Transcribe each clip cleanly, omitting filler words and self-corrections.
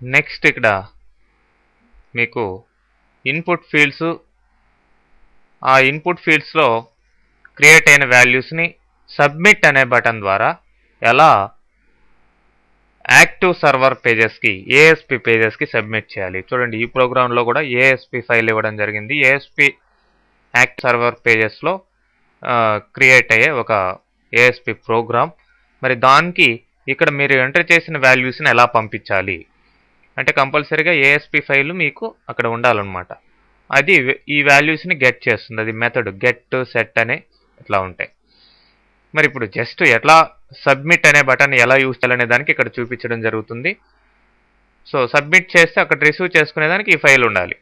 Next ఇక్కడ మీకు input fields, ఆ ఇన్పుట్ ఫీల్డ్స్లో క్రియేట్ అయిన వాల్యూస్ని సబ్మిట్ అనే బటన్ ద్వారా ఎలా యాక్టివ్ సర్వర్ పేజెస్కి, ఏఎస్పి పేజెస్కి సబ్మిట్ చేయాలి. చూడండి, ఈ ప్రోగ్రాంలో కూడా ఏఎస్పి ఫైల్ ఇవ్వడం జరిగింది. ఏఎస్పి యాక్టివ్ సర్వర్ పేజెస్లో క్రియేట్ అయ్యే ఒక ఏఎస్పి ప్రోగ్రామ్. మరి దానికి ఇక్కడ మీరు ఎంటర్ చేసిన వాల్యూస్ని ఎలా పంపించాలి అంటే కంపల్సరీగా ఏఎస్పి ఫైల్ మీకు అక్కడ ఉండాలన్నమాట. అది ఈ వాల్యూస్ని గెట్ చేస్తుంది. అది మెథడ్ గెట్, సెట్ అనే ఇట్లా ఉంటాయి. మరి ఇప్పుడు జస్ట్ ఎట్లా సబ్మిట్ అనే బటన్ ఎలా యూజ్ చేయాలనే దానికి ఇక్కడ చూపించడం జరుగుతుంది. సో సబ్మిట్ చేస్తే అక్కడ రిసీవ్ చేసుకునేదానికి ఈ ఫైల్ ఉండాలి.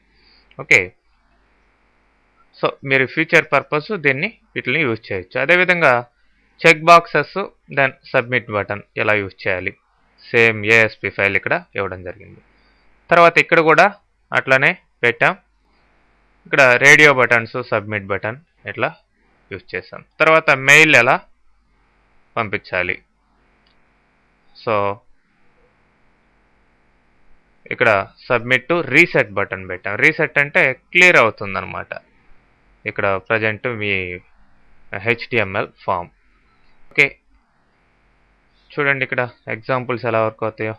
ఓకే, సో మీరు ఫ్యూచర్ పర్పస్ దీన్ని వీటిని యూజ్ చేయొచ్చు. అదేవిధంగా check boxes, then submit button ఎలా యూజ్ చేయాలి, సేమ్ ఏఎస్పి ఫైల్ ఇక్కడ ఇవ్వడం జరిగింది. తర్వాత ఇక్కడ కూడా అట్లనే పెట్టాం. ఇక్కడ రేడియో బటన్స్, సబ్మిట్ బటన్ ఇట్లా యూజ్ చేసాం. తర్వాత మెయిల్ ఎలా పంపించాలి. సో ఇక్కడ సబ్మిట్ టు రీసెట్ బటన్ పెట్టాం. రీసెట్ అంటే క్లియర్ అవుతుంది అనమాట. ఇక్కడ ప్రజెంట్ మీ HTML ఫామ్. ఓకే, చూడండి ఇక్కడ ఎగ్జాంపుల్స్ ఎలా వర్క్ అవుతాయో.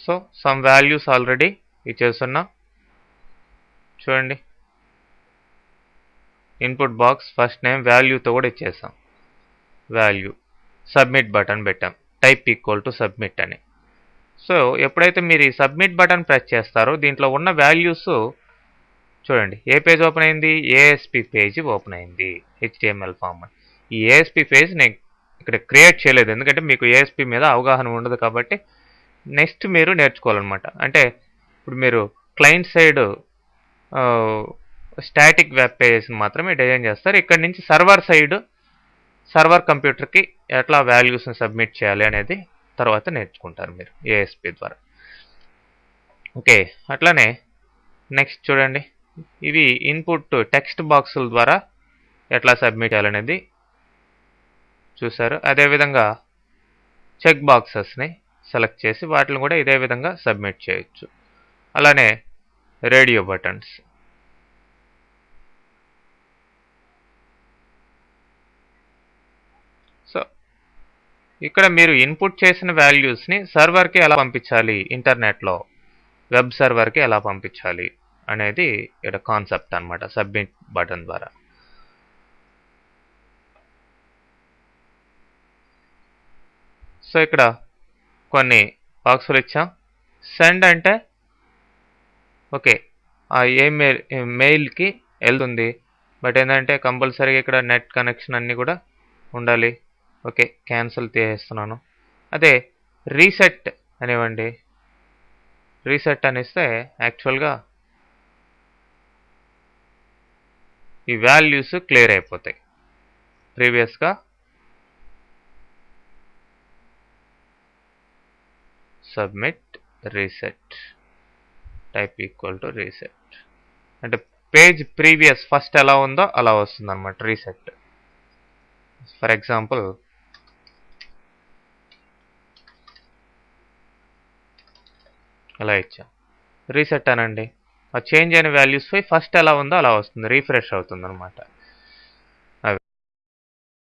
సో సమ్ వాల్యూస్ ఆల్రెడీ ఇచ్చేస్తున్నా. చూడండి, ఇన్పుట్ బాక్స్ ఫస్ట్ నేమ్ వాల్యూతో కూడా ఇచ్చేసాం. వాల్యూ సబ్మిట్ బటన్ పెట్టాం, టైప్ ఈక్వల్ టు సబ్మిట్ అని. సో ఎప్పుడైతే మీరు ఈ సబ్మిట్ బటన్ ప్రెస్ చేస్తారో దీంట్లో ఉన్న వాల్యూస్ చూడండి, ఏ పేజ్ ఓపెన్ అయింది, ఏఎస్పి పేజ్ ఓపెన్ అయింది, HTML ఫామ్. ఈ ఏఎస్పి పేజ్ నేను ఇక్కడ క్రియేట్ చేయలేదు, ఎందుకంటే మీకు ఏఎస్పి మీద అవగాహన ఉండదు కాబట్టి నెక్స్ట్ మీరు నేర్చుకోవాలన్నమాట. అంటే ఇప్పుడు మీరు క్లయింట్ సైడ్ స్టాటిక్ వెబ్ పేజెస్ని మాత్రమే డిజైన్ చేస్తారు. ఇక్కడ నుంచి సర్వర్ సైడ్, సర్వర్ కంప్యూటర్కి ఎట్లా వాల్యూస్ని సబ్మిట్ చేయాలి అనేది తర్వాత నేర్చుకుంటారు మీరు ఏఎస్పి ద్వారా. ఓకే, అట్లానే నెక్స్ట్ చూడండి, ఇవి ఇన్పుట్ టెక్స్ట్ బాక్సుల ద్వారా ఎట్లా సబ్మిట్ చేయాలనేది చూసారు. అదేవిధంగా చెక్ బాక్సెస్ని సెలెక్ట్ చేసి వాటిని కూడా ఇదే విధంగా సబ్మిట్ చేయొచ్చు. అలానే రేడియో బటన్స్. సో ఇక్కడ మీరు ఇన్పుట్ చేసిన వాల్యూస్ని సర్వర్కి ఎలా పంపించాలి, ఇంటర్నెట్లో వెబ్ సర్వర్కి ఎలా పంపించాలి అనేది ఇక్కడ కాన్సెప్ట్ అనమాట సబ్మిట్ బటన్ ద్వారా. సో ఇక్కడ కొన్ని బాక్సులు ఇచ్చాం. సెండ్ అంటే ఓకే, ఆ మెయిల్కి వెళ్తుంది. బట్ ఏంటంటే కంపల్సరీగా ఇక్కడ నెట్ కనెక్షన్ అన్నీ కూడా ఉండాలి. ఓకే, క్యాన్సిల్ చేస్తున్నాను. అదే రీసెట్ అనివ్వండి. రీసెట్ అనిస్తే యాక్చువల్గా ఈ వాల్యూస్ క్లియర్ అయిపోతాయి. ప్రీవియస్గా submit reset, type equal to reset అంటే పేజ్ ప్రీవియస్ ఫస్ట్ ఎలా ఉందో అలా వస్తుంది అనమాట రీసెట్. ఫర్ ఎగ్జాంపుల్ అలా ఇచ్చాం. రీసెట్ అనండి, ఆ చేంజ్ అయిన వాల్యూస్ ఫస్ట్ ఎలా ఉందో అలా వస్తుంది, రీఫ్రెష్ అవుతుంది అనమాట.